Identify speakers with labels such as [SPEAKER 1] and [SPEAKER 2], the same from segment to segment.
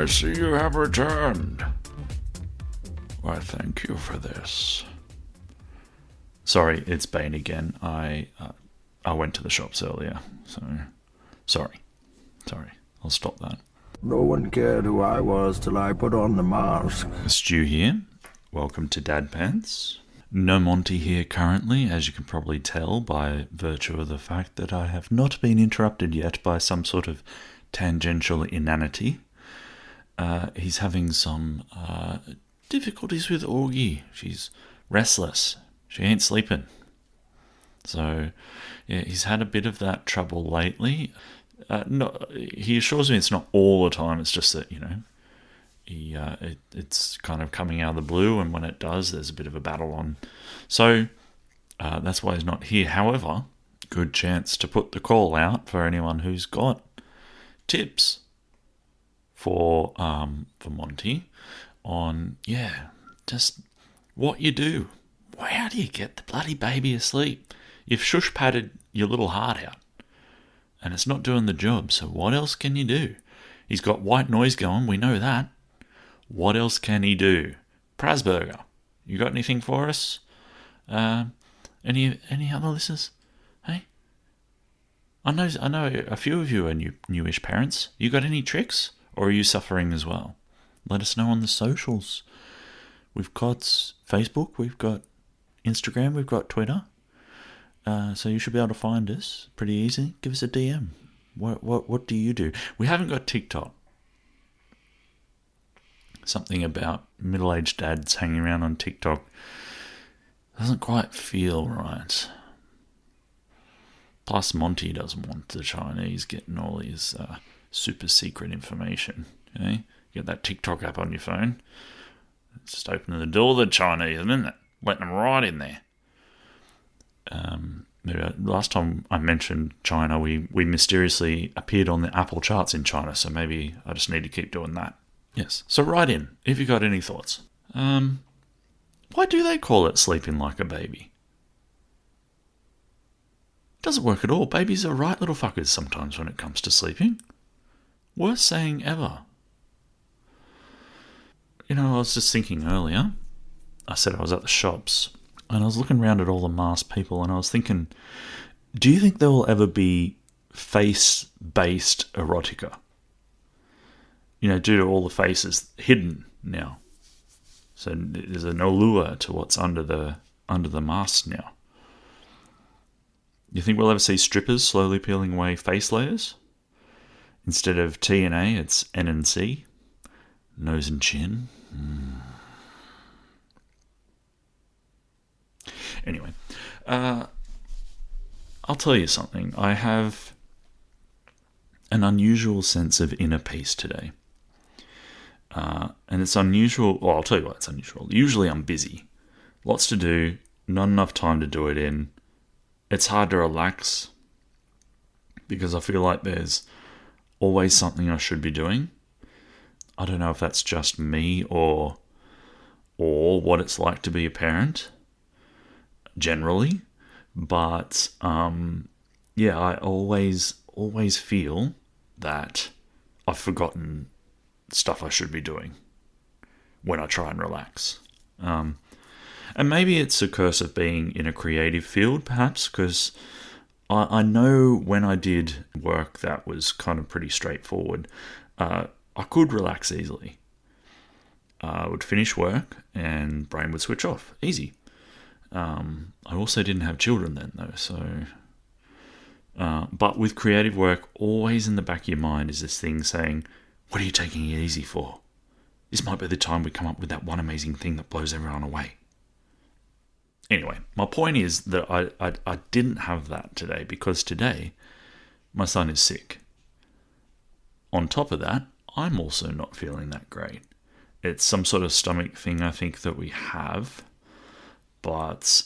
[SPEAKER 1] I see you have returned. Why, thank you for this. Sorry, it's Bane again. I went to the shops earlier, so sorry. I'll stop that.
[SPEAKER 2] No one cared who I was till I put on the mask.
[SPEAKER 1] Stu here. Welcome to Dad Pants. No Monty here currently, as you can probably tell by virtue of the fact that I have not been interrupted yet by some sort of tangential inanity. He's having some difficulties with Augie. She's restless. She ain't sleeping. So, yeah, he's had a bit of that trouble lately. He assures me it's not all the time. It's just that, it's kind of coming out of the blue, and when it does, there's a bit of a battle on. So that's why he's not here. However, good chance to put the call out for anyone who's got tips for Monty on just what you do. How do you get the bloody baby asleep? You've shush padded your little heart out, and it's not doing the job. So what else can you do? He's got white noise going. We know that. What else can he do? Prasburger, you got anything for us? Any other listeners? Hey, I know a few of you are newish parents. You got any tricks, or are you suffering as well? Let us know on the socials. We've got Facebook, we've got Instagram, we've got Twitter. So you should be able to find us pretty easy. Give us a DM. What do you do? We haven't got TikTok. Something about middle-aged dads hanging around on TikTok doesn't quite feel right. Plus, Monty doesn't want the Chinese getting all his super secret information. Okay? Get that TikTok app on your phone. It's just opening the door to the Chinese, isn't it? Letting them right in there. Last time I mentioned China, we mysteriously appeared on the Apple charts in China, so maybe I just need to keep doing that. Yes, so write in if you got any thoughts. Why do they call it sleeping like a baby? Doesn't work at all. Babies are right little fuckers sometimes when it comes to sleeping. Worst saying ever. I was just thinking earlier, I said I was at the shops, and I was looking around at all the masked people, and I was thinking, do you think there will ever be face-based erotica? Due to all the faces hidden now. So there's an allure to what's under the mask now. You think we'll ever see strippers slowly peeling away face layers? Instead of T and A, it's N and C. Nose and chin. Anyway, I'll tell you something. I have an unusual sense of inner peace today. And it's unusual. Well, I'll tell you why it's unusual. Usually I'm busy. Lots to do. Not enough time to do it in. It's hard to relax because I feel like there's always something I should be doing. I don't know if that's just me or what it's like to be a parent generally. But, I always feel that I've forgotten stuff I should be doing when I try and relax. And maybe it's a curse of being in a creative field, perhaps, because I know when I did work that was kind of pretty straightforward, I could relax easily. I would finish work and brain would switch off. Easy. I also didn't have children then, though, so... but with creative work, always in the back of your mind is this thing saying, what are you taking it easy for? This might be the time we come up with that one amazing thing that blows everyone away. Anyway, my point is that I didn't have that today because today my son is sick. On top of that, I'm also not feeling that great. It's some sort of stomach thing I think that we have, but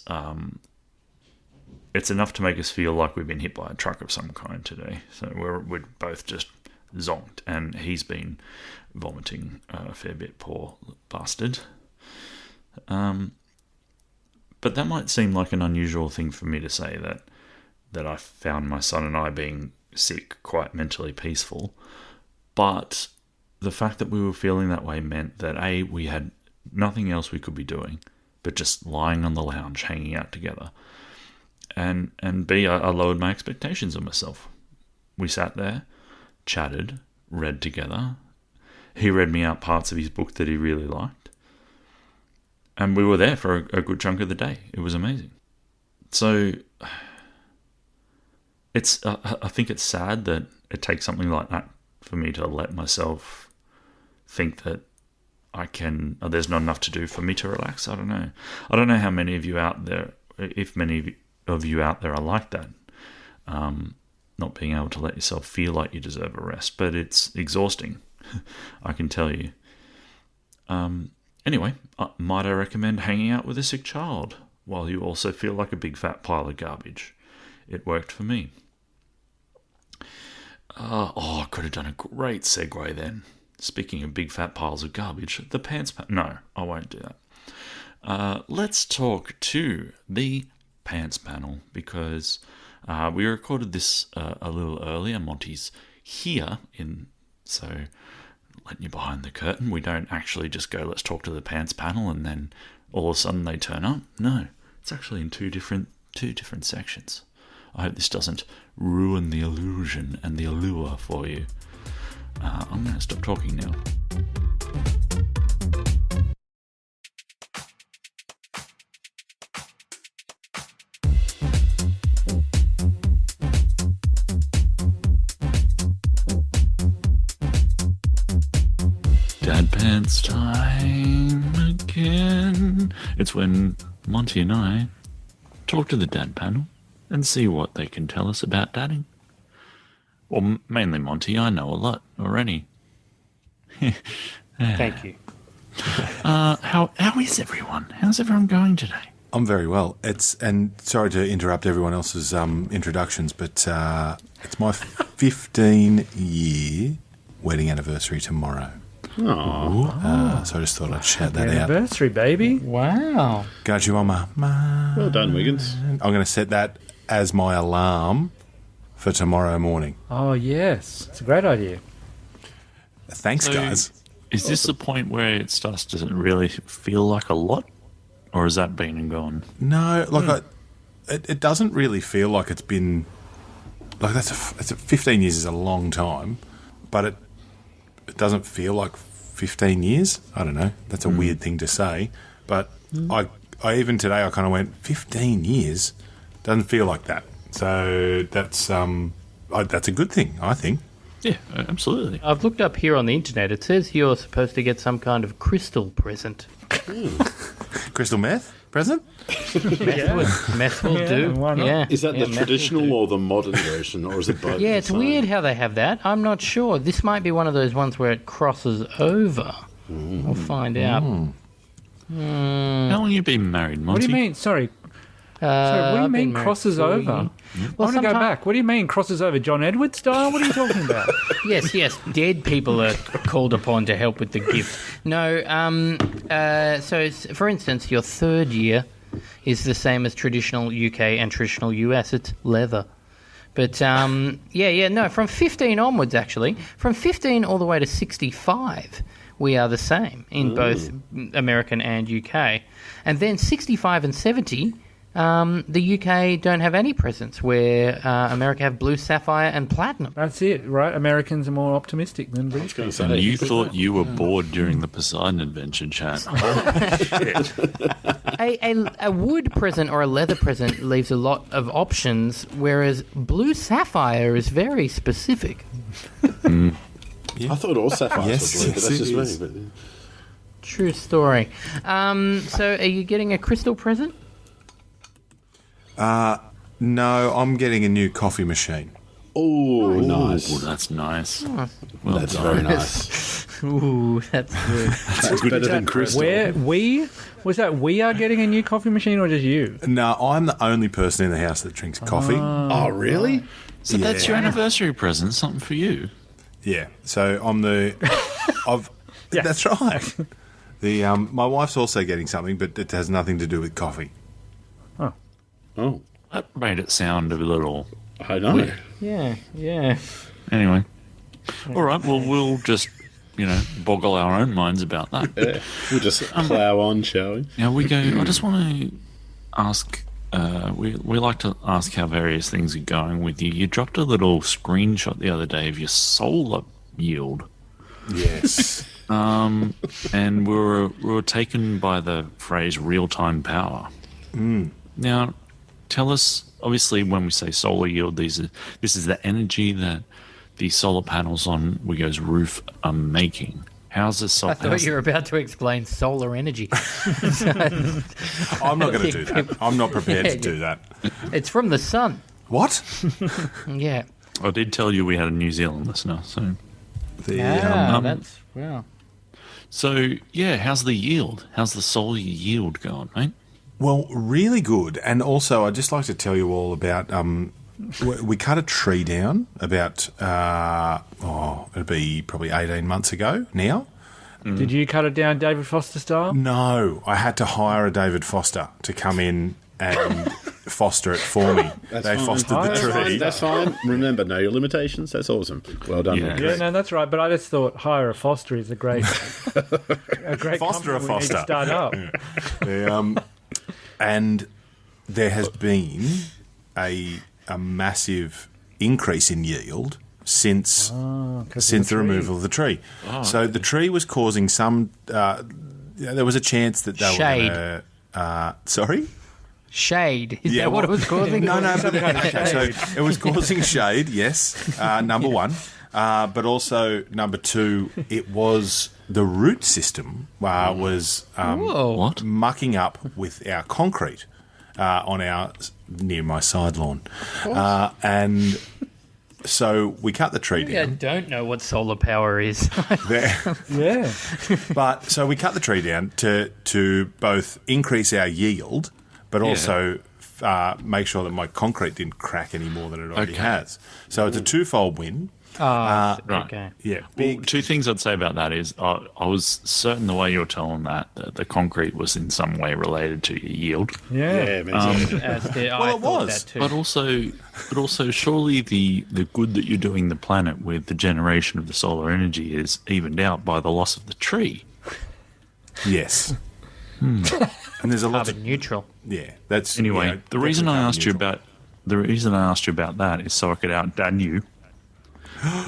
[SPEAKER 1] it's enough to make us feel like we've been hit by a truck of some kind today. So we're both just zonked, and he's been vomiting a fair bit, poor bastard. But that might seem like an unusual thing for me to say, that I found my son and I being sick quite mentally peaceful. But the fact that we were feeling that way meant that A, we had nothing else we could be doing but just lying on the lounge, hanging out together. And B, I lowered my expectations of myself. We sat there, chatted, read together. He read me out parts of his book that he really liked. And we were there for a good chunk of the day. It was amazing. So I think it's sad that it takes something like that for me to let myself think that there's not enough to do for me to relax. I don't know. I don't know how many of you out there, if many of you out there are like that. Not being able to let yourself feel like you deserve a rest, but it's exhausting. I can tell you. Anyway, might I recommend hanging out with a sick child while you also feel like a big fat pile of garbage? It worked for me. I could have done a great segue then. Speaking of big fat piles of garbage, the pants... No, I won't do that. Let's talk to the pants panel, because we recorded this a little earlier. Monty's here, so letting you behind the curtain. We don't actually just go, let's talk to the pants panel, and then all of a sudden they turn up. No, it's actually in two different sections. I hope this doesn't ruin the illusion and the allure for you. I'm going to stop talking now. Dad Pants time again. It's when Monty and I talk to the dad panel and see what they can tell us about dadding. Well, mainly Monty. I know a lot already.
[SPEAKER 3] Thank you.
[SPEAKER 1] How is everyone? How's everyone going today?
[SPEAKER 4] I'm very well. And sorry to interrupt everyone else's introductions, but it's my 15-year wedding anniversary tomorrow.
[SPEAKER 3] Aww.
[SPEAKER 4] So I just thought I'd shout that
[SPEAKER 3] Anniversary, baby.
[SPEAKER 5] Wow.
[SPEAKER 4] Got you on my mind.
[SPEAKER 3] Well done, Wiggins.
[SPEAKER 4] I'm going to set that as my alarm for tomorrow morning.
[SPEAKER 3] Oh, yes. It's a great idea.
[SPEAKER 4] Thanks, guys.
[SPEAKER 1] Is this the point where it starts to really feel like a lot? Or has that been and gone?
[SPEAKER 4] No, it doesn't really feel like it's been... Like, 15 years is a long time, but it doesn't feel like 15 years. I don't know. That's a weird thing to say. But I even today, I kind of went, 15 years? Doesn't feel like that. So that's a good thing, I think.
[SPEAKER 1] Yeah, absolutely.
[SPEAKER 5] I've looked up here on the internet. It says you're supposed to get some kind of crystal present.
[SPEAKER 4] Crystal meth present?
[SPEAKER 5] Meth will do.
[SPEAKER 3] Why not?
[SPEAKER 5] Yeah.
[SPEAKER 6] Is that the
[SPEAKER 5] meth
[SPEAKER 6] traditional
[SPEAKER 5] will
[SPEAKER 6] or the modern version, or is it both?
[SPEAKER 5] Yeah,
[SPEAKER 6] the
[SPEAKER 5] it's
[SPEAKER 6] same?
[SPEAKER 5] weird how they have that. I'm not sure. This might be one of those ones where it crosses over. We'll find out.
[SPEAKER 1] How long you been married, Monty?
[SPEAKER 3] What do you mean? Sorry, what do you
[SPEAKER 5] I've
[SPEAKER 3] mean
[SPEAKER 5] been married
[SPEAKER 3] crosses
[SPEAKER 5] 4
[SPEAKER 3] over?
[SPEAKER 5] years.
[SPEAKER 3] I want to go back. What do you mean crosses over? John Edward style? What are you talking about?
[SPEAKER 5] Yes. Dead people are called upon to help with the gift. No, for instance, your third year is the same as traditional UK and traditional US. It's leather. But, from 15 onwards, actually. From 15 all the way to 65, we are the same in both American and UK. And then 65 and 70... the UK don't have any presents, where America have blue sapphire and platinum.
[SPEAKER 3] That's it, right? Americans are more optimistic than British.
[SPEAKER 6] I was going
[SPEAKER 1] And
[SPEAKER 6] to say.
[SPEAKER 1] you thought you were bored during the Poseidon adventure chat.
[SPEAKER 5] A wood present or a leather present leaves a lot of options, whereas blue sapphire is very specific.
[SPEAKER 6] I thought all sapphires
[SPEAKER 4] Yes,
[SPEAKER 6] were blue, but
[SPEAKER 4] yes,
[SPEAKER 6] that's
[SPEAKER 4] it
[SPEAKER 6] just
[SPEAKER 4] is.
[SPEAKER 6] me.
[SPEAKER 5] True story. So are you getting a crystal present?
[SPEAKER 4] No, I'm getting a new coffee machine.
[SPEAKER 6] Oh, nice.
[SPEAKER 1] Oh, that's nice.
[SPEAKER 6] That's very nice.
[SPEAKER 5] Ooh, that's good.
[SPEAKER 6] That's better than crystal.
[SPEAKER 3] We are getting a new coffee machine, or just you?
[SPEAKER 4] No, I'm the only person in the house that drinks coffee.
[SPEAKER 6] Oh, really?
[SPEAKER 1] So that's your anniversary present, something for you.
[SPEAKER 4] Yeah, so I'm the...
[SPEAKER 3] Yeah.
[SPEAKER 4] That's right. My wife's also getting something, but it has nothing to do with coffee.
[SPEAKER 6] Oh,
[SPEAKER 1] That made it sound a little...
[SPEAKER 6] I know.
[SPEAKER 5] Yeah.
[SPEAKER 1] Anyway. All right, well, we'll just, boggle our own minds about that.
[SPEAKER 6] Yeah. We'll just plough on, shall we?
[SPEAKER 1] Now we go. I just want to ask. We like to ask how various things are going with you. You dropped a little screenshot the other day of your solar yield.
[SPEAKER 4] Yes.
[SPEAKER 1] And we were taken by the phrase real time power. Now, tell us. Obviously, when we say solar yield, this is the energy that the solar panels on Wigo's roof are making. How's the solar?
[SPEAKER 5] I thought you were about to explain solar energy.
[SPEAKER 4] I'm not going to do that. I'm not prepared to do that.
[SPEAKER 5] It's from the sun.
[SPEAKER 4] What?
[SPEAKER 5] Yeah.
[SPEAKER 1] I did tell you we had a New Zealand listener, so.
[SPEAKER 5] That's wow.
[SPEAKER 1] So yeah, how's the yield? How's the solar yield going, mate?
[SPEAKER 4] Well, really good. And also, I'd just like to tell you all about. We cut a tree down about. It'd be probably 18 months ago now.
[SPEAKER 3] Did you cut it down David Foster style?
[SPEAKER 4] No, I had to hire a David Foster to come in and foster it for me. They
[SPEAKER 6] fine.
[SPEAKER 4] fostered the tree.
[SPEAKER 6] That's fine. Remember, know your limitations. That's awesome. Well done.
[SPEAKER 1] Yeah.
[SPEAKER 3] Yeah, no, that's right. But I just thought hire a foster is a great
[SPEAKER 4] Foster a
[SPEAKER 3] compliment we need to
[SPEAKER 4] foster.
[SPEAKER 3] start up.
[SPEAKER 4] And there has been a massive increase in yield since the removal of the tree. So the tree was causing some. There was a chance that they
[SPEAKER 5] Shade.
[SPEAKER 4] were going to. Sorry.
[SPEAKER 5] Shade. Is
[SPEAKER 4] Yeah,
[SPEAKER 5] that what it
[SPEAKER 4] well-
[SPEAKER 5] was causing?
[SPEAKER 4] No, but so it was causing shade. Yes, number one, but also number two, it was the root system was
[SPEAKER 1] What?
[SPEAKER 4] mucking up with our concrete near my side lawn, and so we cut the tree
[SPEAKER 5] I
[SPEAKER 4] down.
[SPEAKER 5] don't know what solar power is.
[SPEAKER 4] There.
[SPEAKER 3] Yeah.
[SPEAKER 4] But so we cut the tree down to both increase our yield, but also make sure that my concrete didn't crack any more than it already
[SPEAKER 1] Okay.
[SPEAKER 4] has. So it's a twofold win.
[SPEAKER 1] Right.
[SPEAKER 5] Okay.
[SPEAKER 4] Yeah,
[SPEAKER 1] Well,
[SPEAKER 4] big.
[SPEAKER 1] two things I'd say about that is I was certain the way you were telling that the concrete was in some way related to your yield,
[SPEAKER 3] Yeah.
[SPEAKER 5] As did, I
[SPEAKER 4] it
[SPEAKER 5] thought
[SPEAKER 4] was,
[SPEAKER 5] that too.
[SPEAKER 1] but also surely the good that you're doing the planet with the generation of the solar energy is evened out by the loss of the tree.
[SPEAKER 4] Yes. And there's a lot.
[SPEAKER 5] Carbon neutral.
[SPEAKER 4] Yeah, that's
[SPEAKER 1] Anyway, the reason I asked you about that is so I could outdad you.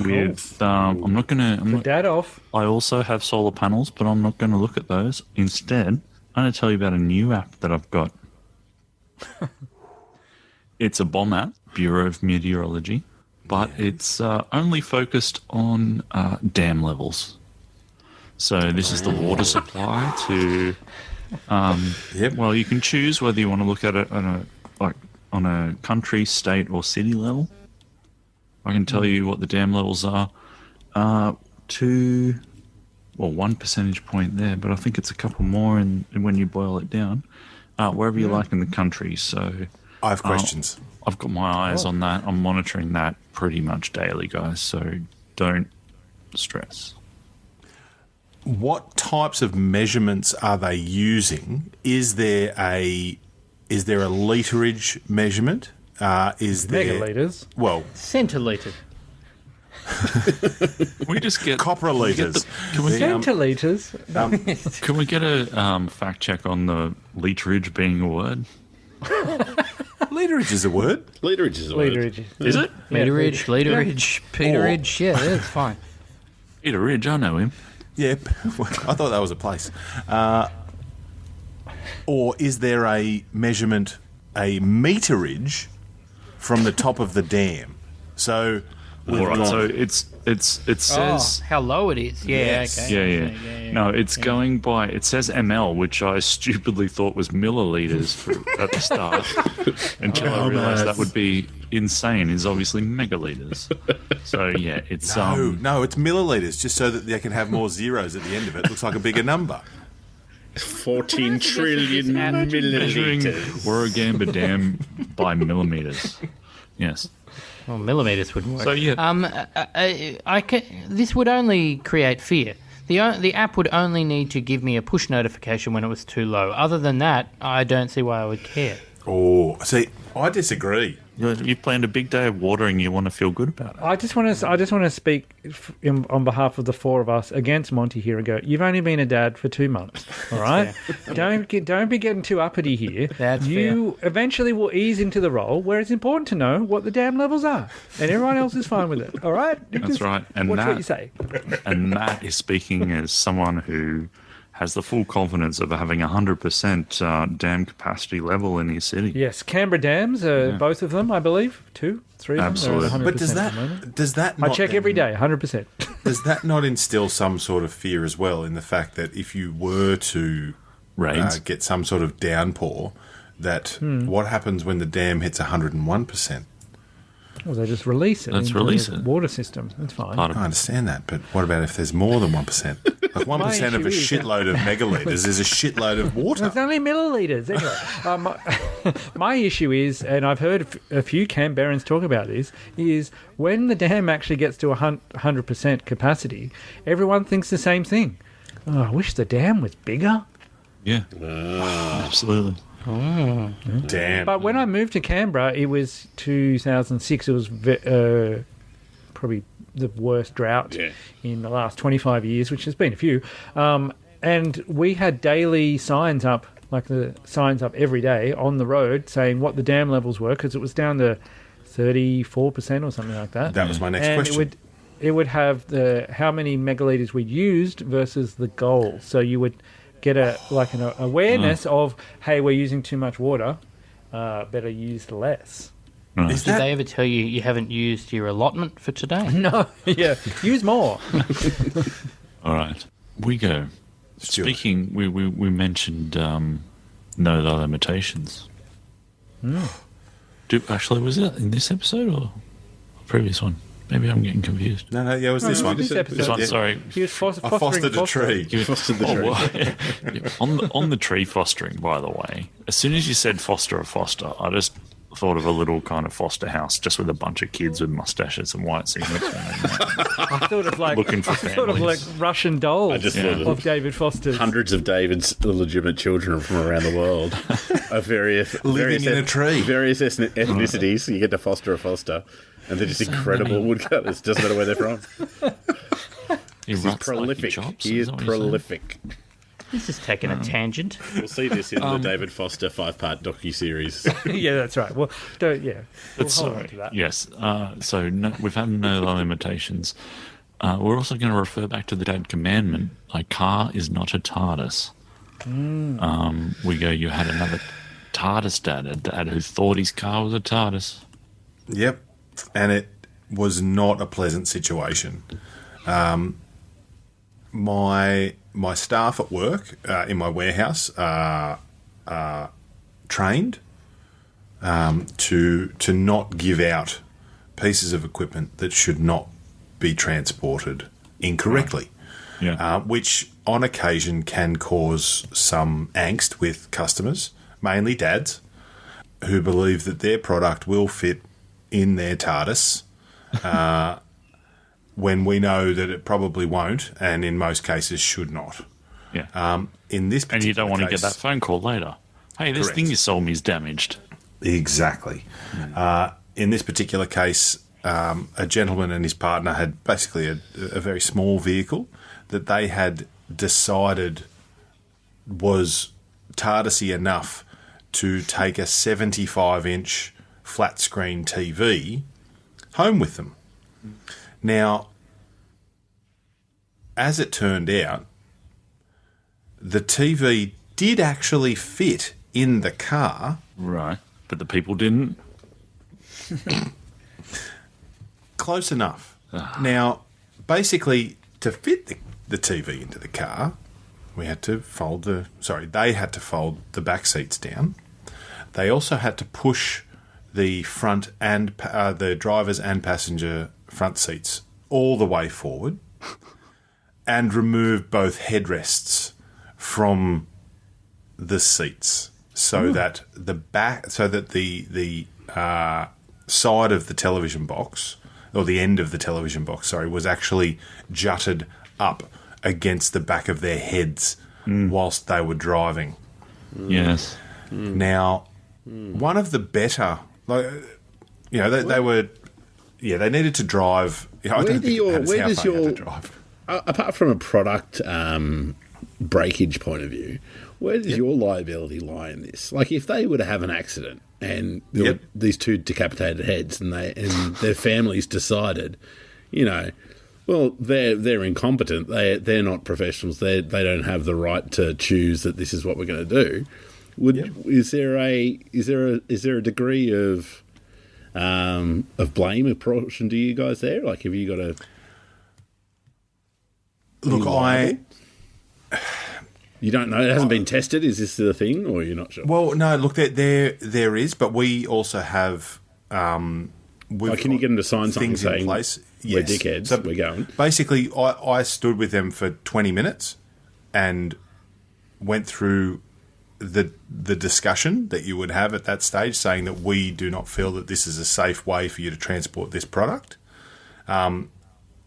[SPEAKER 1] With I'm not gonna.
[SPEAKER 3] Dad off.
[SPEAKER 1] I also have solar panels, but I'm not going to look at those. Instead, I'm going to tell you about a new app that I've got. It's a bomb app, Bureau of Meteorology, but it's only focused on dam levels. So this is the water supply to.
[SPEAKER 4] Yep.
[SPEAKER 1] Well, you can choose whether you want to look at it on a country, state, or city level. I can tell you what the dam levels are. 1 percentage point there, but I think it's a couple more when you boil it down. Wherever you like in the country. So
[SPEAKER 4] I have questions.
[SPEAKER 1] I've got my eyes on that. I'm monitoring that pretty much daily, guys. So don't stress.
[SPEAKER 4] What types of measurements are they using? Is there a literage measurement? Is there
[SPEAKER 3] Megalitres.
[SPEAKER 4] Well,
[SPEAKER 5] Centiliter.
[SPEAKER 1] We just get
[SPEAKER 4] copper litres.
[SPEAKER 1] Can we get,
[SPEAKER 3] Centiliters.
[SPEAKER 1] can we get a fact check on the literage being a word?
[SPEAKER 4] Literage is a word.
[SPEAKER 6] Literage is a word.
[SPEAKER 3] Literage.
[SPEAKER 1] Is it?
[SPEAKER 5] Meterage, literage, Peterage. Yeah, that's fine.
[SPEAKER 1] Peter Ridge, I know him.
[SPEAKER 4] Yeah, I thought that was a place. Or is there a measurement, a meterage from the top of the dam? So,
[SPEAKER 1] All right, so it says
[SPEAKER 5] How low it is. Yeah,
[SPEAKER 4] Yes.
[SPEAKER 5] okay.
[SPEAKER 1] yeah. No, it's going by. It says ml, which I stupidly thought was milliliters at the start, until I realised that would be insane. Is obviously megaliters. So yeah, it's
[SPEAKER 4] no, it's milliliters, just so that they can have more zeros at the end of it. Looks like a bigger number.
[SPEAKER 6] 14 trillion
[SPEAKER 1] measuring
[SPEAKER 6] milliliters.
[SPEAKER 1] Warragamba Dam by millimeters. Yes.
[SPEAKER 5] Well, millimeters wouldn't work.
[SPEAKER 1] So yeah,
[SPEAKER 5] This would only create fear. The app would only need to give me a push notification when it was too low. Other than that, I don't see why I would care.
[SPEAKER 4] Oh, see, I disagree.
[SPEAKER 1] You've planned a big day of watering. You want to feel good about it.
[SPEAKER 3] I just want to speak on behalf of the four of us against Monty here and go. You've only been a dad for 2 months, all right? Don't be getting too uppity here.
[SPEAKER 5] That's
[SPEAKER 3] you eventually will ease into the role where it's important to know what the damn levels are, and everyone else is fine with it. All right?
[SPEAKER 1] That's right. And
[SPEAKER 3] watch what you say.
[SPEAKER 1] And Matt is speaking as someone who has the full confidence of having 100% dam capacity level in his city.
[SPEAKER 3] Yes, Canberra dams, both of them, I believe, 2, 3 of them.
[SPEAKER 1] Absolutely.
[SPEAKER 3] They're at 100%
[SPEAKER 4] But does that
[SPEAKER 3] I
[SPEAKER 4] not
[SPEAKER 3] check every day, 100%.
[SPEAKER 4] Does that not instill some sort of fear as well in the fact that if you were to
[SPEAKER 1] Rains.
[SPEAKER 4] get some sort of downpour, that what happens when the dam hits 101%?
[SPEAKER 3] Well, they just release it into
[SPEAKER 1] release
[SPEAKER 3] the
[SPEAKER 1] it.
[SPEAKER 3] water system. That's fine.
[SPEAKER 4] I understand that, but what about if there's more than 1%? Like 1% of a
[SPEAKER 3] issue is-
[SPEAKER 4] shitload of megalitres is a shitload of water.
[SPEAKER 3] It's only millilitres. Anyway, my issue is, and I've heard a few Canberrans talk about this, is when the dam actually gets to 100% capacity, everyone thinks the same thing. Oh, I wish the dam was bigger.
[SPEAKER 1] Yeah. Absolutely.
[SPEAKER 4] Damn.
[SPEAKER 3] But when I moved to Canberra, it was 2006. It was probably the worst drought in the last 25 years, which has been a few. And we had daily signs up, like the signs up every day on the road saying what the dam levels were, because it was down to 34% or something like that.
[SPEAKER 4] That was my next
[SPEAKER 3] And
[SPEAKER 4] question.
[SPEAKER 3] it would have the how many megalitres we used versus the goal. So you would get an awareness of, hey, we're using too much water, better use less.
[SPEAKER 4] Is
[SPEAKER 5] Did
[SPEAKER 4] that,
[SPEAKER 5] they ever tell you you haven't used your allotment for today?
[SPEAKER 3] No, yeah, use more.
[SPEAKER 1] All right. We go.
[SPEAKER 4] Stuart.
[SPEAKER 1] Speaking, we mentioned no other limitations. Actually, was it in this episode or a previous one? Maybe I'm getting confused.
[SPEAKER 4] No, yeah, it was this one.
[SPEAKER 3] This episode.
[SPEAKER 1] This one,
[SPEAKER 4] Yeah.
[SPEAKER 1] sorry.
[SPEAKER 3] He was
[SPEAKER 4] I fostered a tree.
[SPEAKER 6] Fostered the tree.
[SPEAKER 1] Yeah. On the tree fostering, by the way, as soon as you said foster a foster, I just thought of a little kind of foster house just with a bunch of kids with mustaches and white signets.
[SPEAKER 3] I thought of like
[SPEAKER 1] Looking for
[SPEAKER 3] sort of like
[SPEAKER 1] families.
[SPEAKER 3] Russian dolls
[SPEAKER 6] I just thought
[SPEAKER 3] of David Foster's.
[SPEAKER 6] Hundreds of David's illegitimate children from around the world of various
[SPEAKER 4] Living in a tree.
[SPEAKER 6] various ethnicities. You get to foster a foster, and they're just incredible woodcutters. Doesn't matter where they're from.
[SPEAKER 1] He's
[SPEAKER 6] He's prolific. He is prolific.
[SPEAKER 5] This is taking a tangent.
[SPEAKER 6] We'll see this in the David Foster 5-part docu-series.
[SPEAKER 3] Yeah, that's right. Well, don't, yeah. We'll hold on
[SPEAKER 1] Sorry.
[SPEAKER 3] to that.
[SPEAKER 1] Yes. So we've had no limitations. We're also going to refer back to the Dad Commandment. A car is not a TARDIS. We go, you had another TARDIS dad, a dad who thought his car was a TARDIS.
[SPEAKER 4] Yep. And it was not a pleasant situation. My staff at work in my warehouse are trained to not give out pieces of equipment that should not be transported incorrectly,
[SPEAKER 1] Yeah.
[SPEAKER 4] which on occasion can cause some angst with customers, mainly dads, who believe that their product will fit in their TARDIS when we know that it probably won't, and in most cases should not.
[SPEAKER 1] Yeah.
[SPEAKER 4] In this particular
[SPEAKER 1] And you don't want to get
[SPEAKER 4] case-
[SPEAKER 1] that phone call later. Hey, this
[SPEAKER 4] Correct.
[SPEAKER 1] thing you sold me is damaged.
[SPEAKER 4] Exactly. In this particular case, a gentleman and his partner had basically a very small vehicle that they had decided was TARDIS-y enough to take a 75-inch flat screen TV home with them. Now, as it turned out, the TV did actually fit in the car.
[SPEAKER 1] Right. But the people didn't.
[SPEAKER 4] Close enough. Now, basically, to fit the TV into the car, they had to fold the back seats down. They also had to push the front and the driver's and passenger front seats all the way forward and remove both headrests from the seats so that the side of the television box, or the end of the television box, was actually jutted up against the back of their heads whilst they were driving.
[SPEAKER 1] Yes.
[SPEAKER 4] Now, one of the better, they were, they needed to drive. I don't think it matters how far you had to drive.
[SPEAKER 6] Apart from a product breakage point of view, where does your liability lie in this? Like, if they were to have an accident and there were these two decapitated heads, and their families decided, well, they're incompetent. They're not professionals. They don't have the right to choose that this is what we're going to do. Is there a degree of blame apportioned to you guys there? Like, have you got to
[SPEAKER 4] look?
[SPEAKER 6] You don't know. It hasn't been tested. Is this the thing, or you're not sure?
[SPEAKER 4] Well, no. Look, there is, but we also have.
[SPEAKER 6] Can you get them to sign something saying
[SPEAKER 4] in place?
[SPEAKER 6] We're dickheads.
[SPEAKER 4] So
[SPEAKER 6] we're going.
[SPEAKER 4] Basically, I stood with them for 20 minutes and went through the discussion that you would have at that stage, saying that we do not feel that this is a safe way for you to transport this product. I'm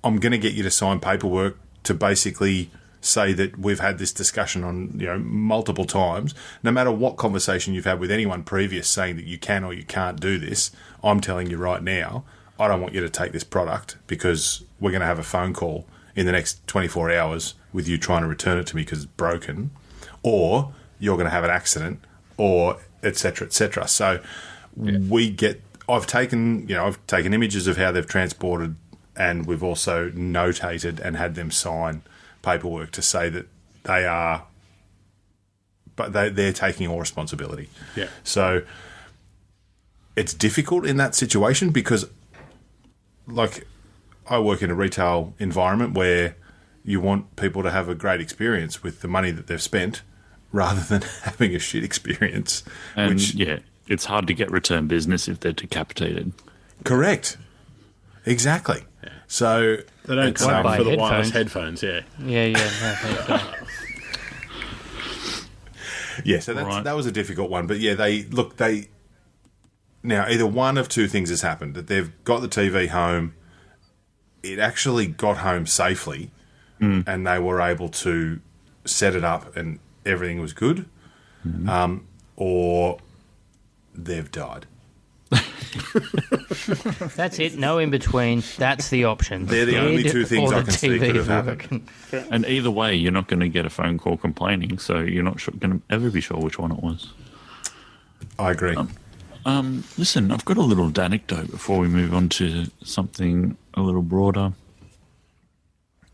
[SPEAKER 4] going to get you to sign paperwork to basically say that we've had this discussion on multiple times. No matter what conversation you've had with anyone previous saying that you can or you can't do this, I'm telling you right now, I don't want you to take this product because we're going to have a phone call in the next 24 hours with you trying to return it to me because it's broken, or you're going to have an accident, or et cetera, et cetera. So I've taken images of how they've transported, and we've also notated and had them sign paperwork to say that they're taking all responsibility.
[SPEAKER 6] Yeah.
[SPEAKER 4] So it's difficult in that situation because, like, I work in a retail environment where you want people to have a great experience with the money that they've spent rather than having a shit experience.
[SPEAKER 1] And it's hard to get return business if they're decapitated.
[SPEAKER 4] Correct. Exactly.
[SPEAKER 6] Yeah.
[SPEAKER 4] So
[SPEAKER 6] they don't come
[SPEAKER 5] buy
[SPEAKER 6] for the
[SPEAKER 5] headphones.
[SPEAKER 6] wireless headphones, yeah.
[SPEAKER 5] Yeah.
[SPEAKER 4] Yeah, so that was a difficult one. But now either one of two things has happened, that they've got the TV home, it actually got home safely, and they were able to set it up and everything was good, or they've died.
[SPEAKER 5] That's it. No in between. That's the option.
[SPEAKER 4] They're the only two things I can see could have happened.
[SPEAKER 1] And either way, you're not going to get a phone call complaining, so you're not going to ever be sure which one it was.
[SPEAKER 4] I agree.
[SPEAKER 1] Listen, I've got a little anecdote before we move on to something a little broader.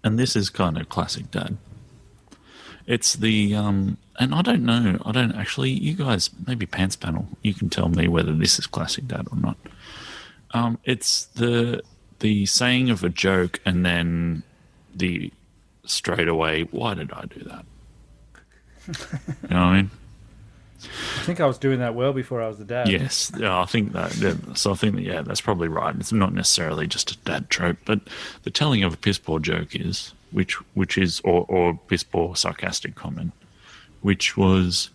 [SPEAKER 1] And this is kind of classic Dad. It's the, and I don't know, you guys, maybe Pants Panel, you can tell me whether this is classic Dad or not. It's the saying of a joke and then the straight away, why did I do that? You know what I mean?
[SPEAKER 3] I think I was doing that well before I was the dad.
[SPEAKER 1] Yes, I think that. So I think that, that's probably right. It's not necessarily just a dad trope, but the telling of a piss poor joke is, which is, or piss poor sarcastic comment, which was,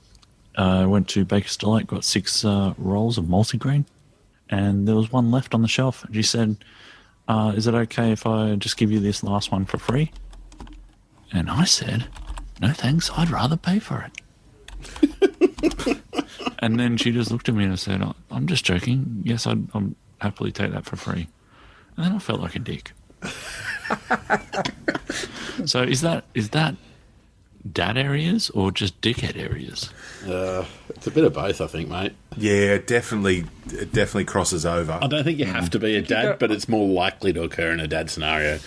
[SPEAKER 1] I went to Baker's Delight, got 6 rolls of multigrain, and there was one left on the shelf. And she said, "Is it okay if I just give you this last one for free?" And I said, "No thanks. I'd rather pay for it." And then she just looked at me and said, "I'm just joking. Yes, I'd happily take that for free." And then I felt like a dick. So is that dad areas or just dickhead areas?
[SPEAKER 6] It's a bit of both, I think, mate.
[SPEAKER 4] Yeah, it definitely crosses over.
[SPEAKER 6] I don't think you have to be a dad, but it's more likely to occur in a dad scenario.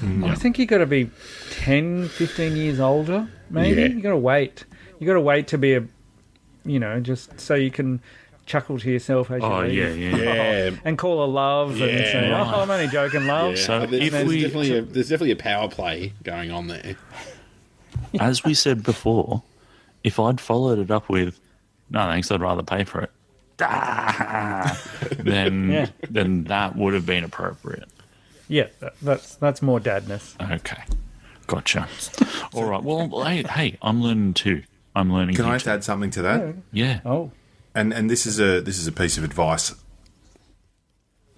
[SPEAKER 3] I think you got to be 10, 15 years older, maybe.
[SPEAKER 6] Yeah.
[SPEAKER 3] You got to wait. You got to wait to be just so you can chuckle to yourself as you leave.
[SPEAKER 6] Yeah.
[SPEAKER 3] And call a love and say,
[SPEAKER 1] right.
[SPEAKER 3] I'm only joking, love.
[SPEAKER 6] Yeah.
[SPEAKER 1] So
[SPEAKER 6] there's definitely a power play going on there.
[SPEAKER 1] As we said before, if I'd followed it up with, "No thanks, I'd rather pay for it," then that would have been appropriate.
[SPEAKER 3] Yeah, that's more dadness.
[SPEAKER 1] Okay, gotcha. All right. Well, hey, I'm learning too. I'm learning.
[SPEAKER 4] Can I add something to that?
[SPEAKER 1] Yeah.
[SPEAKER 3] Oh.
[SPEAKER 4] And this is a piece of advice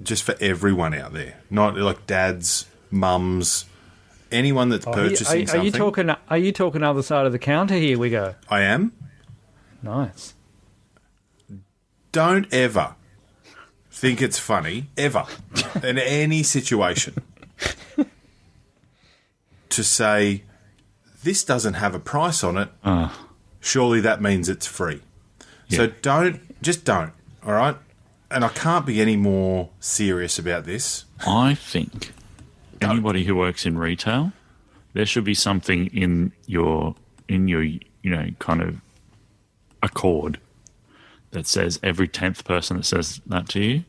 [SPEAKER 4] just for everyone out there, not like dads, mums, anyone that's purchasing something.
[SPEAKER 3] Are you talking other side of the counter? Here we go.
[SPEAKER 4] I am.
[SPEAKER 3] Nice.
[SPEAKER 4] Don't ever think it's funny, ever, in any situation, to say, this doesn't have a price on it, surely that means it's free.
[SPEAKER 1] Yeah.
[SPEAKER 4] So don't, all right? And I can't be any more serious about this.
[SPEAKER 1] I think anybody who works in retail, there should be something in your kind of accord that says every 10th person that says that to you,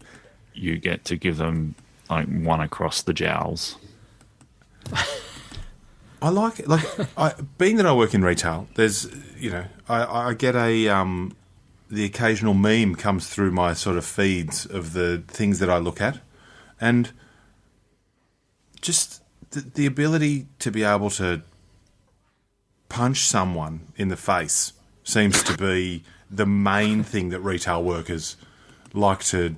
[SPEAKER 1] you get to give them like one across the jowls.
[SPEAKER 4] I like it. Being that I work in retail, there's, I get the occasional meme comes through my sort of feeds of the things that I look at, and just the ability to be able to punch someone in the face seems to be the main thing that retail workers like to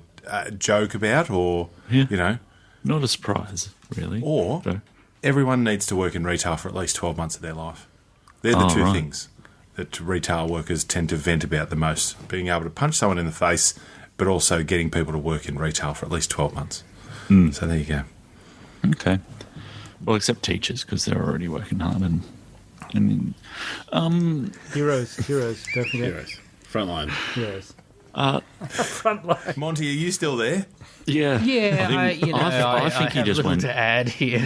[SPEAKER 4] joke about, or,
[SPEAKER 1] Not a surprise, really.
[SPEAKER 4] Or everyone needs to work in retail for at least 12 months of their life. They're the two things that retail workers tend to vent about the most. Being able to punch someone in the face, but also getting people to work in retail for at least 12 months. So there you go.
[SPEAKER 1] Okay. Well, except teachers, because they're already working hard and
[SPEAKER 3] Heroes, don't forget.
[SPEAKER 6] Heroes. Frontline.
[SPEAKER 3] Heroes. Frontline.
[SPEAKER 4] Monty, are you still there?
[SPEAKER 1] Yeah.
[SPEAKER 5] Yeah,
[SPEAKER 1] I think he
[SPEAKER 5] have
[SPEAKER 1] just
[SPEAKER 5] little
[SPEAKER 1] went.
[SPEAKER 5] to add here.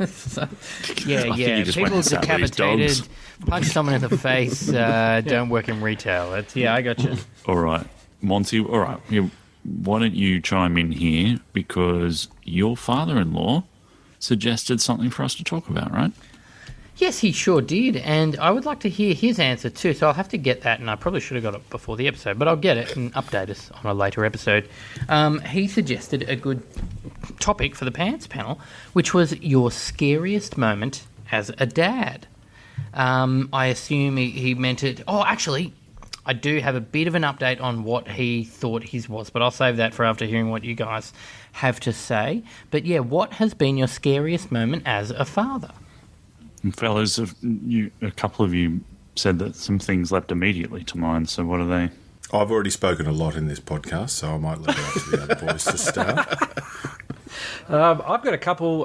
[SPEAKER 5] So,
[SPEAKER 1] think he just went
[SPEAKER 5] people
[SPEAKER 1] and sat with his
[SPEAKER 5] decapitated,
[SPEAKER 1] dogs.
[SPEAKER 5] punch someone in the face, don't work in retail. I got you.
[SPEAKER 1] All right, Monty. All right. Why don't you chime in here, because your father-in-law suggested something for us to talk about, right?
[SPEAKER 5] Yes, he sure did, and I would like to hear his answer too, so I'll have to get that, and I probably should have got it before the episode, but I'll get it and update us on a later episode. He suggested a good topic for the Pants panel, which was your scariest moment as a dad. I assume he meant it... Oh, actually, I do have a bit of an update on what he thought his was, but I'll save that for after hearing what you guys have to say. But yeah, what has been your scariest moment as a father?
[SPEAKER 1] And fellas, a couple of you said that some things leapt immediately to mind. So what are they?
[SPEAKER 4] I've already spoken a lot in this podcast, so I might leave it up to the other boys to start.
[SPEAKER 3] I've got a couple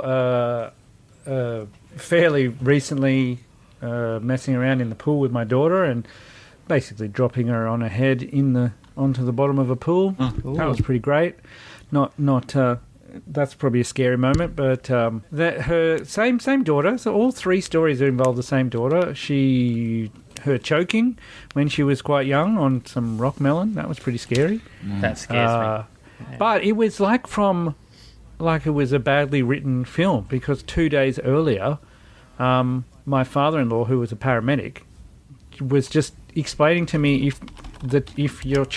[SPEAKER 3] fairly recently messing around in the pool with my daughter and basically dropping her on her head onto the bottom of a pool. That was pretty great. That's probably a scary moment, but her same daughter. So all three stories involve the same daughter. Her choking when she was quite young on some rock melon. That was pretty scary.
[SPEAKER 5] That scares me. Yeah.
[SPEAKER 3] But it was like it was a badly written film, because 2 days earlier, my father-in-law, who was a paramedic, was just explaining to me if your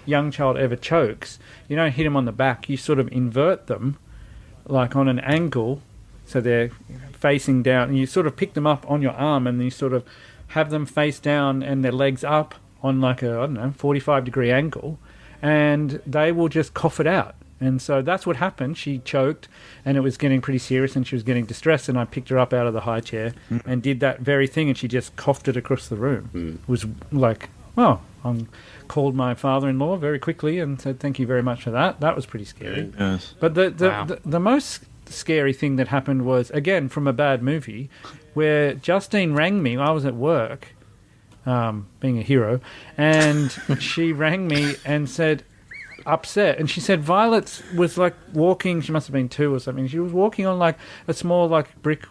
[SPEAKER 3] young child ever chokes, you don't hit them on the back, you sort of invert them like on an angle so they're facing down, and you sort of pick them up on your arm and you sort of have them face down and their legs up on like a 45-degree angle, and they will just cough it out. And so that's what happened. She choked and it was getting pretty serious and she was getting distressed, and I picked her up out of the high chair and did that very thing, and she just coughed it across the room. It was like, I called my father-in-law very quickly and said thank you very much for that. That was pretty scary.
[SPEAKER 1] Yes.
[SPEAKER 3] But the most scary thing that happened was, again, from a bad movie, where Justine rang me. I was at work, being a hero, and she rang me and said, upset, and she said Violet was like walking, she must have been 2 or something, she was walking on like a small brick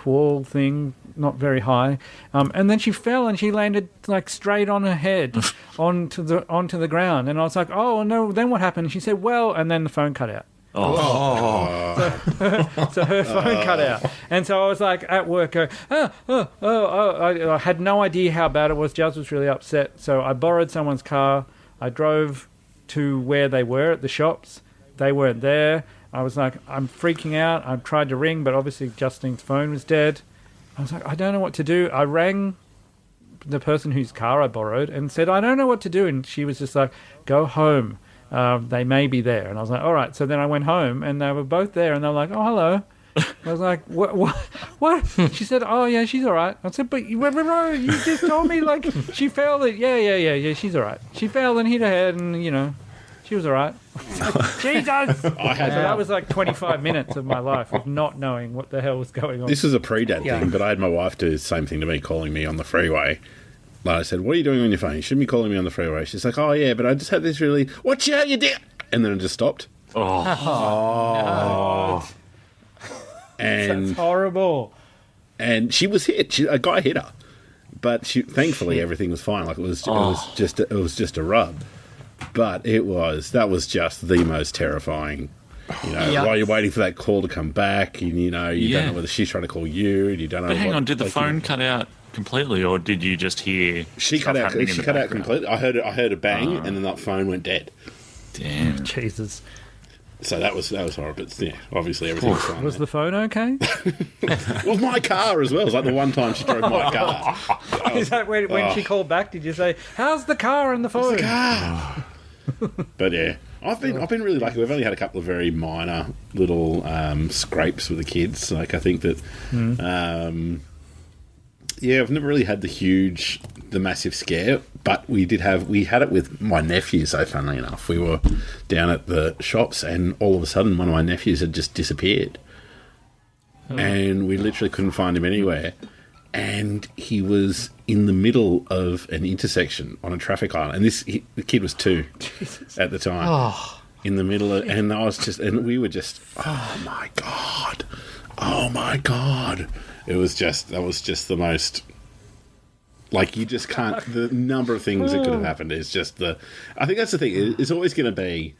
[SPEAKER 3] wall thing, not very high, and then she fell and she landed like straight on her head onto the ground, and I was like, oh no, then what happened? She said, well, and then the phone cut out. So her phone cut out, and so I was like at work going, I had no idea how bad it was. Jazz was really upset, so I borrowed someone's car, I drove to where they were at the shops. They weren't there. I was like, I'm freaking out. I tried to ring, but obviously Justine's phone was dead. I was like, I don't know what to do. I rang the person whose car I borrowed and said, I don't know what to do. And she was just like, go home. They may be there. And I was like, all right. So then I went home and they were both there, and they were like, oh, hello. I was like, what? She said, oh, yeah, she's all right. I said, but you just told me, like, she fell. Yeah, she's all right. She fell and hit her head, and, She was all right. Jesus! So that was like 25 minutes of my life of not knowing what the hell was going on.
[SPEAKER 6] This is a pre-dad thing, but I had my wife do the same thing to me, calling me on the freeway. Like I said, what are you doing on your phone? You shouldn't be calling me on the freeway. She's like, oh, yeah, but I just had this really... Watch out, you dick! And then it just stopped.
[SPEAKER 3] Oh.
[SPEAKER 6] And
[SPEAKER 3] That's horrible.
[SPEAKER 6] And she was hit. A guy hit her. But thankfully, everything was fine. Like, it was just a rub. But that was just the most terrifying. While you're waiting for that call to come back, and you don't know whether she's trying to call you, and you don't know.
[SPEAKER 1] But hang on, did the phone cut out completely, or did you just hear?
[SPEAKER 6] She cut out. She cut out completely. I heard a bang, and then that phone went dead.
[SPEAKER 1] Damn,
[SPEAKER 3] Jesus.
[SPEAKER 6] So that was horrible. But yeah, obviously everything was fine.
[SPEAKER 3] Was the phone okay?
[SPEAKER 6] Well, my car as well. It was like the one time she drove my car.
[SPEAKER 3] Is that when she called back? Did you say, "How's the car and the phone?"
[SPEAKER 6] The car. But yeah, I've been really lucky. We've only had a couple of very minor little scrapes with the kids. Like I think that, I've never really had the massive scare. But we had it with my nephew. So funnily enough, we were down at the shops, and all of a sudden, one of my nephews had just disappeared, and we literally couldn't find him anywhere. And he was in the middle of an intersection on a traffic island. And the kid was 2 at the time. In the middle of, and we were just, oh my God. That was just the most, like, you just can't, the number of things that could have happened is just I think that's the thing. It's always going to be,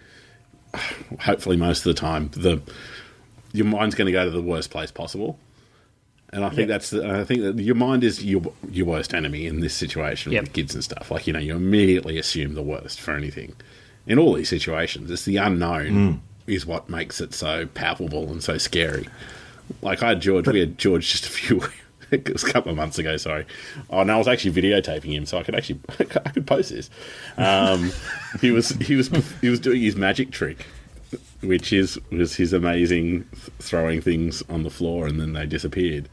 [SPEAKER 6] hopefully most of the time, your mind's going to go to the worst place possible. And I think I think that your mind is your worst enemy in this situation with kids and stuff. Like, you immediately assume the worst for anything. In all these situations, it's the unknown is what makes it so palpable and so scary. Like we had George just it was a couple of months ago, sorry. Oh, no, I was actually videotaping him, so I could post this. He was doing his magic trick, which was his amazing throwing things on the floor and then they disappeared.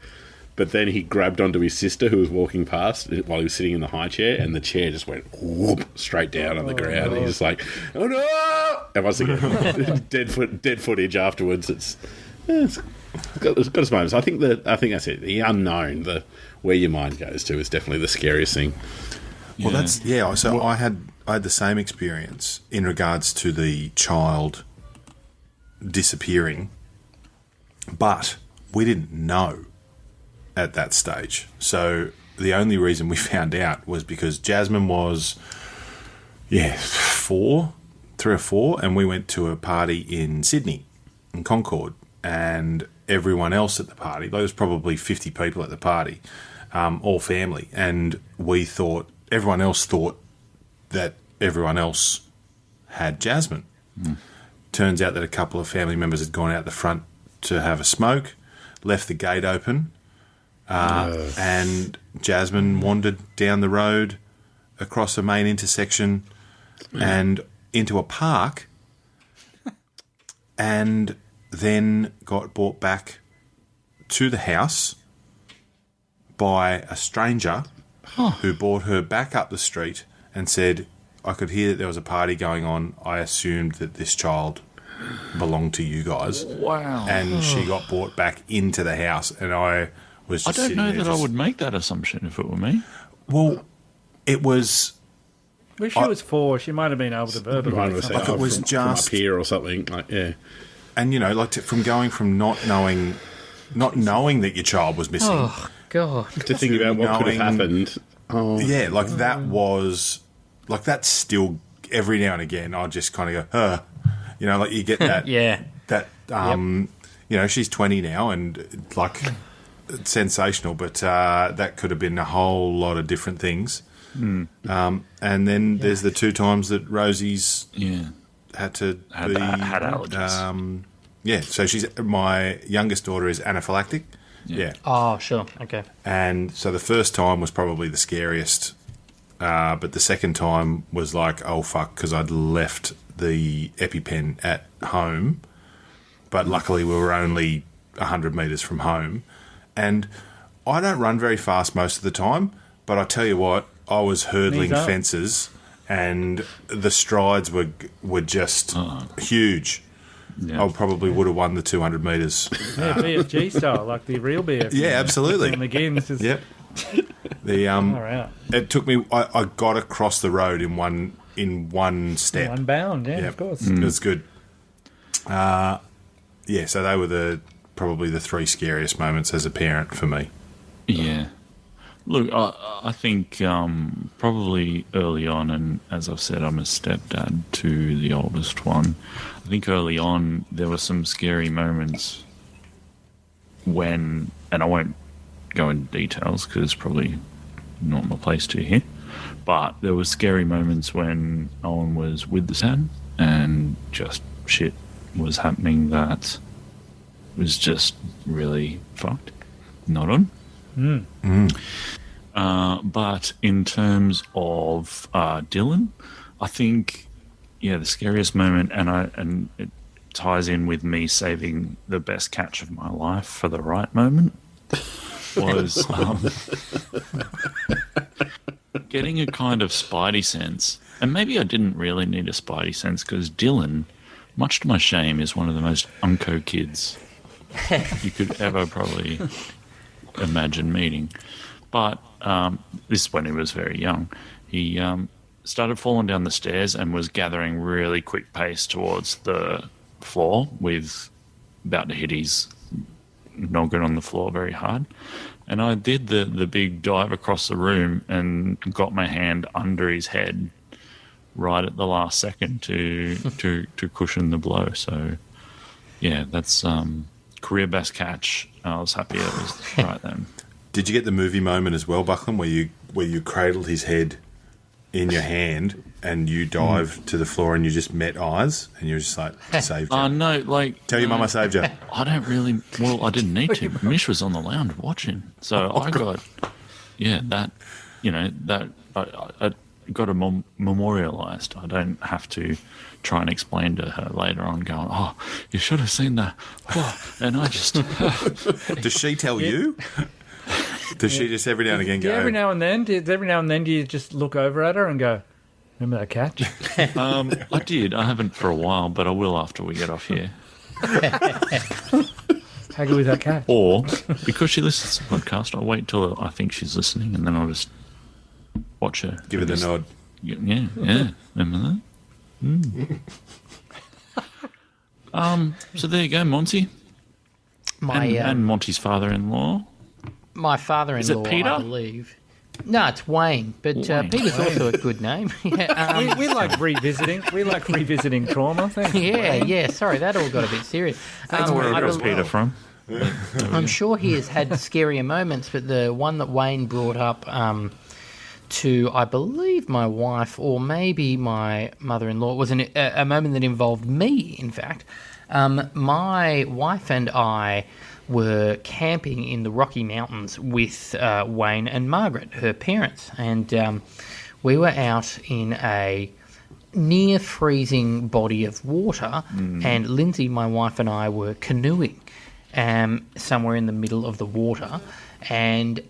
[SPEAKER 6] But then he grabbed onto his sister who was walking past while he was sitting in the high chair, and the chair just went whoop straight down on the ground. And he's just like, oh no! And once again, dead footage afterwards. It's got its moments. I think that's it. The unknown, where your mind goes to, is definitely the scariest thing.
[SPEAKER 4] Well, So I had the same experience in regards to the child disappearing, but we didn't know at that stage. So the only reason we found out was because Jasmine was 3 or 4, and we went to a party in Sydney, in Concord, and everyone else at the party, there was probably 50 people at the party, all family, and everyone else thought that everyone else had Jasmine. Turns out that a couple of family members had gone out the front to have a smoke, left the gate open, and Jasmine wandered down the road across a main intersection and into a park, and then got brought back to the house by a stranger who brought her back up the street and said, I could hear that there was a party going on. I assumed that this child belonged to you guys. Wow. And she got brought back into the house, and I was just
[SPEAKER 1] I don't know that I would make that assumption if it were me.
[SPEAKER 4] Well, it was...
[SPEAKER 3] Well, she was 4. She might have been able to verbalise something.
[SPEAKER 4] Like it was
[SPEAKER 6] from up here or something. Like, yeah.
[SPEAKER 4] And, from going from not knowing that your child was missing...
[SPEAKER 5] Oh, God.
[SPEAKER 6] To think about what could have happened. Oh.
[SPEAKER 4] Yeah, that was... Like, that's still... Every now and again, I'll just kind of go, you get that...
[SPEAKER 5] Yeah.
[SPEAKER 4] That, she's 20 now, and, it's sensational, but that could have been a whole lot of different things. And then there's the 2 times that Rosie's had allergies. So my youngest daughter is anaphylactic. Yeah.
[SPEAKER 5] Oh, sure. Okay.
[SPEAKER 4] And so the first time was probably the scariest, but the second time was like, oh, fuck, because I'd left the EpiPen at home, but luckily we were only 100 metres from home. And I don't run very fast most of the time, but I tell you what, I was hurdling fences and the strides were just huge.
[SPEAKER 1] Yeah.
[SPEAKER 4] I probably would have won the 200 metres.
[SPEAKER 3] Yeah, BFG style, like the real BFG.
[SPEAKER 4] Yeah, absolutely.
[SPEAKER 3] And again, this is
[SPEAKER 4] Yep.
[SPEAKER 3] far out.
[SPEAKER 4] It took me. I got across the road in one step.
[SPEAKER 3] One bound, yeah,
[SPEAKER 4] Yep.
[SPEAKER 3] of course.
[SPEAKER 4] It was good. So they were probably the three scariest moments as a parent for me.
[SPEAKER 1] Yeah. Look, I think probably early on, and as I've said, I'm a stepdad to the oldest one. I think early on there were some scary moments when, and I won't go into details because it's probably not my place to here, but there were scary moments when Owen was with the dad and just shit was happening that was just really fucked. Not on. But in terms of Dylan, I think, the scariest moment, and it ties in with me saving the best catch of my life for the right moment, was getting a kind of spidey sense. And maybe I didn't really need a spidey sense because Dylan, much to my shame, is one of the most unco kids you could ever probably imagine meeting. But this is when he was very young. He started falling down the stairs and was gathering really quick pace towards the floor with about to hit his noggin on the floor very hard. And I did the big dive across the room and got my hand under his head right at the last second to cushion the blow. So, yeah, that's career best catch. I was happy it was right then.
[SPEAKER 4] Did you get the movie moment as well, Buckland, where you cradled his head in your hand and you dived to the floor and you just met eyes and you were just like, saved you?
[SPEAKER 1] No, like...
[SPEAKER 4] Tell your mum I saved you.
[SPEAKER 1] I don't really... Well, I didn't need to. Mish was on the lounge watching. So I got... Yeah, that... that... I got it memorialised. I don't have to try and explain to her later on going, oh, you should have seen that. Oh, and I just...
[SPEAKER 4] Does she tell you? Does she just every now and again go...
[SPEAKER 3] Every now and then do you just look over at her and go, remember that catch?
[SPEAKER 1] I did. I haven't for a while, but I will after we get off here.
[SPEAKER 3] How good was that catch?
[SPEAKER 1] Or, because she listens to the podcast, I'll wait till I think she's listening and then I'll just watch her.
[SPEAKER 4] Give her the nod.
[SPEAKER 1] Yeah. Remember that? So there you go, Monty. And Monty's father-in-law.
[SPEAKER 5] My father-in-law,
[SPEAKER 1] Is it Peter?
[SPEAKER 5] I believe. No, it's Wayne, but
[SPEAKER 1] Wayne.
[SPEAKER 5] Peter's also a good name. Yeah,
[SPEAKER 3] We like revisiting. We like revisiting trauma. Thank you.
[SPEAKER 5] yeah. Sorry, that all got a bit serious.
[SPEAKER 1] Where
[SPEAKER 5] I
[SPEAKER 1] was
[SPEAKER 5] believe-
[SPEAKER 1] Peter from?
[SPEAKER 5] I'm sure he has had scarier moments, but the one that Wayne brought up to, I believe, my wife or maybe my mother-in-law was a moment that involved me, in fact. My wife and I were camping in the Rocky Mountains with Wayne and Margaret, her parents, and we were out in a near freezing body of water, and Lindsay, my wife, and I were canoeing somewhere in the middle of the water, and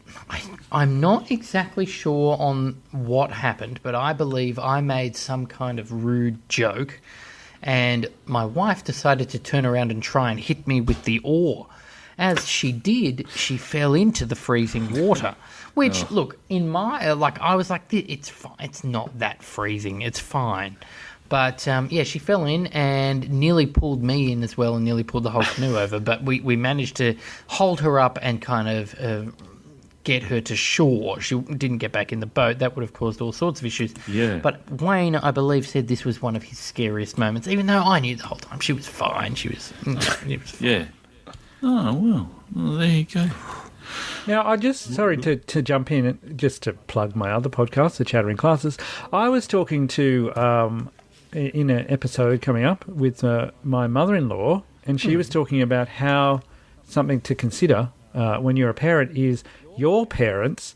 [SPEAKER 5] I'm not exactly sure on what happened, but I believe I made some kind of rude joke, and my wife decided to turn around and try and hit me with the oar. As she did, she fell into the freezing water, which, look, in my, I was like, it's fine. It's not that freezing. It's fine. But, she fell in and nearly pulled me in as well and nearly pulled the whole canoe over. But we managed to hold her up and kind of get her to shore. She didn't get back in the boat. That would have caused all sorts of issues.
[SPEAKER 1] Yeah.
[SPEAKER 5] But Wayne, I believe, said this was one of his scariest moments, even though I knew the whole time she was fine. It was fine.
[SPEAKER 1] Yeah. Oh, well, there you go.
[SPEAKER 3] Now, I just, sorry to jump in, just to plug my other podcast, The Chattering Classes. I was talking to, in an episode coming up with my mother-in-law, and she was talking about how something to consider when you're a parent is your parents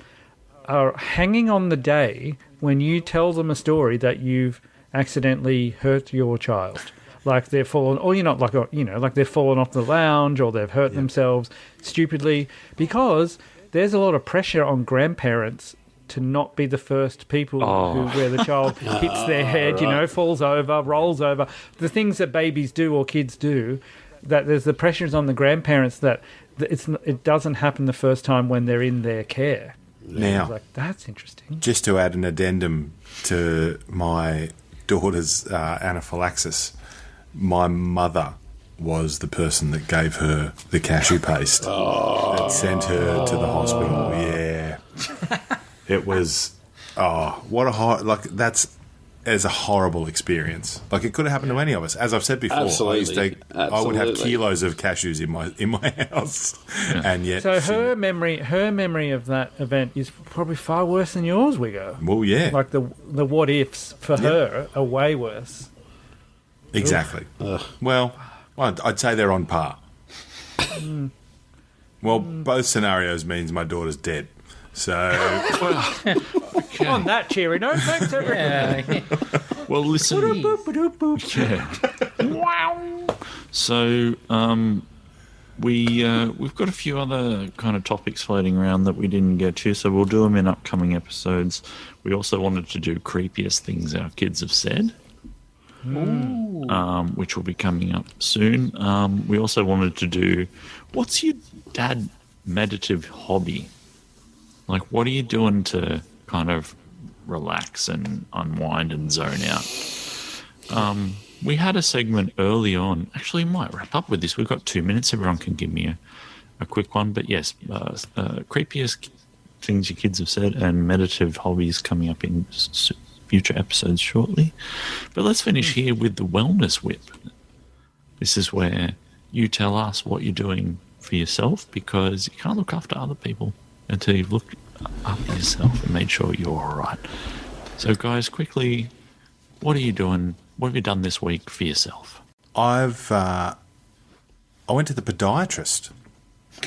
[SPEAKER 3] are hanging on the day when you tell them a story that you've accidentally hurt your child. Like they're fallen, or you're not like, like they've fallen off the lounge or they've hurt themselves stupidly, because there's a lot of pressure on grandparents to not be the first people where the child hits their head, falls over, rolls over. The things that babies do or kids do, that there's the pressures on the grandparents that it doesn't happen the first time when they're in their care.
[SPEAKER 4] Now,
[SPEAKER 3] that's interesting.
[SPEAKER 4] Just to add an addendum to my daughter's anaphylaxis, my mother was the person that gave her the cashew paste that sent her to the hospital. Yeah. It was, what a it's a horrible experience. Like, it could have happened to any of us. As I've said before,
[SPEAKER 6] Absolutely.
[SPEAKER 4] I would have kilos of cashews in my house, and yet.
[SPEAKER 3] So her memory of that event is probably far worse than yours, Wiggo.
[SPEAKER 4] Well, yeah.
[SPEAKER 3] Like the what ifs for her are way worse.
[SPEAKER 4] Exactly. Well, I'd say they're on par. Well, both scenarios means my daughter's dead. So,
[SPEAKER 3] on that cheery note, thanks everyone.
[SPEAKER 1] Well, listen.
[SPEAKER 3] Wow.
[SPEAKER 1] So, we've got a few other kind of topics floating around that we didn't get to, so we'll do them in upcoming episodes. We also wanted to do creepiest things our kids have said, which will be coming up soon. We also wanted to do, what's your dad meditative hobby? Like, what are you doing to kind of relax and unwind and zone out? We had a segment early on. Actually, we might wrap up with this. We've got 2 minutes. Everyone can give me a quick one. But yes, creepiest things your kids have said and meditative hobbies coming up in future episodes shortly. But let's finish here with the wellness whip. This is where you tell us what you're doing for yourself, because you can't look after other people until you've looked after yourself and made sure you're all right. So, guys, quickly, what are you doing? What have you done this week for yourself?
[SPEAKER 4] I went to the podiatrist.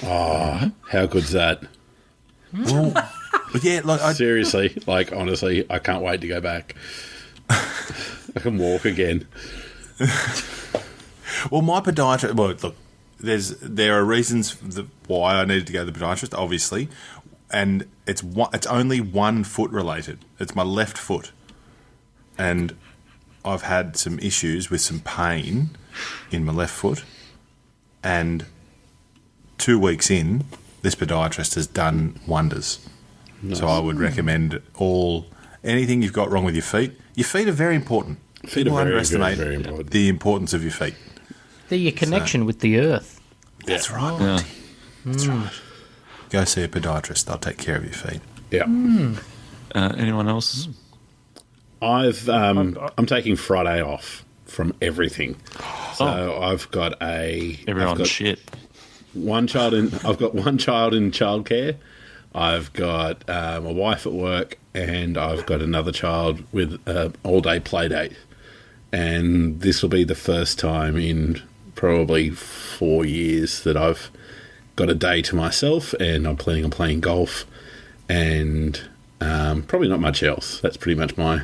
[SPEAKER 6] Oh, how good's that?
[SPEAKER 4] Well, yeah,
[SPEAKER 6] seriously, honestly, I can't wait to go back. I can walk again.
[SPEAKER 4] Well, my podiatrist. Well, look, there are reasons why I needed to go to the podiatrist, obviously, and it's only 1 foot related. It's my left foot, and I've had some issues with some pain in my left foot, and 2 weeks in, this podiatrist has done wonders. Nice. So I would recommend anything you've got wrong with your feet. Your feet are very important. People underestimate
[SPEAKER 6] very important.
[SPEAKER 4] The importance of your feet.
[SPEAKER 5] They're your connection with the earth.
[SPEAKER 4] That's right.
[SPEAKER 1] Yeah.
[SPEAKER 4] That's right. Go see a podiatrist. They'll take care of your feet.
[SPEAKER 6] Yeah.
[SPEAKER 1] Anyone else?
[SPEAKER 6] I'm taking Friday off from everything. So I've got
[SPEAKER 1] everyone's shit.
[SPEAKER 6] I've got one child in childcare. I've got my wife at work, and I've got another child with an all-day play date. And this will be the first time in probably 4 years that I've got a day to myself, and I'm planning on playing golf and probably not much else. That's pretty much my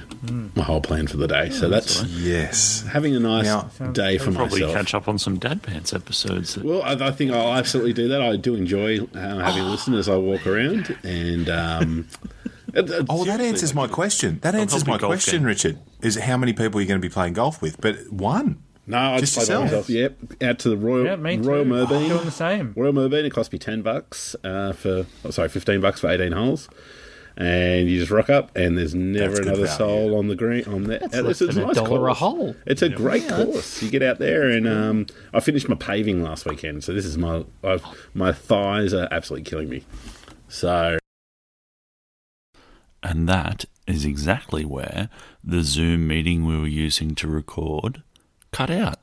[SPEAKER 6] whole plan for the day. So that's having a nice day for myself.
[SPEAKER 1] Probably catch up on some Dad Pants episodes.
[SPEAKER 6] Well, I think I'll absolutely do that. I do enjoy having a listen as I walk around. And
[SPEAKER 4] that answers my question. That answers my question, Richard. Is how many people you're going to be playing golf with? But one.
[SPEAKER 6] No, I just play by myself. Yep, out to the Royal Merbeen.
[SPEAKER 3] Doing the same.
[SPEAKER 6] Royal Merbeen. It cost me $10 $15 for 18 holes. And you just rock up, and there's never another soul on the green. On there,
[SPEAKER 5] it's less than $1 a hole.
[SPEAKER 6] It's a great course. You get out there, and I finished my paving last weekend, so this is my thighs are absolutely killing me. So,
[SPEAKER 1] and that is exactly where the Zoom meeting we were using to record cut out,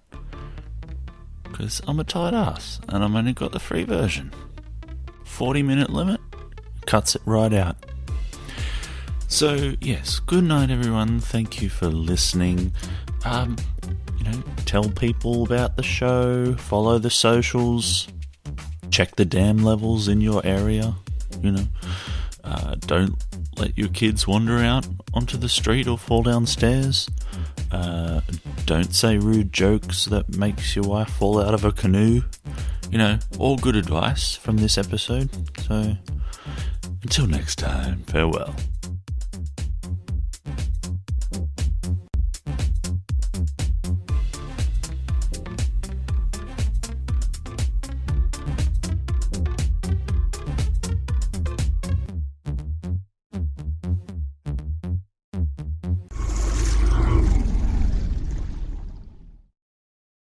[SPEAKER 1] because I'm a tight ass, and I've only got the free version. 40-minute limit cuts it right out. So, yes, good night, everyone. Thank you for listening. Tell people about the show, follow the socials, check the dam levels in your area, don't let your kids wander out onto the street or fall down stairs. Don't say rude jokes that makes your wife fall out of a canoe. All good advice from this episode. So, until next time, farewell.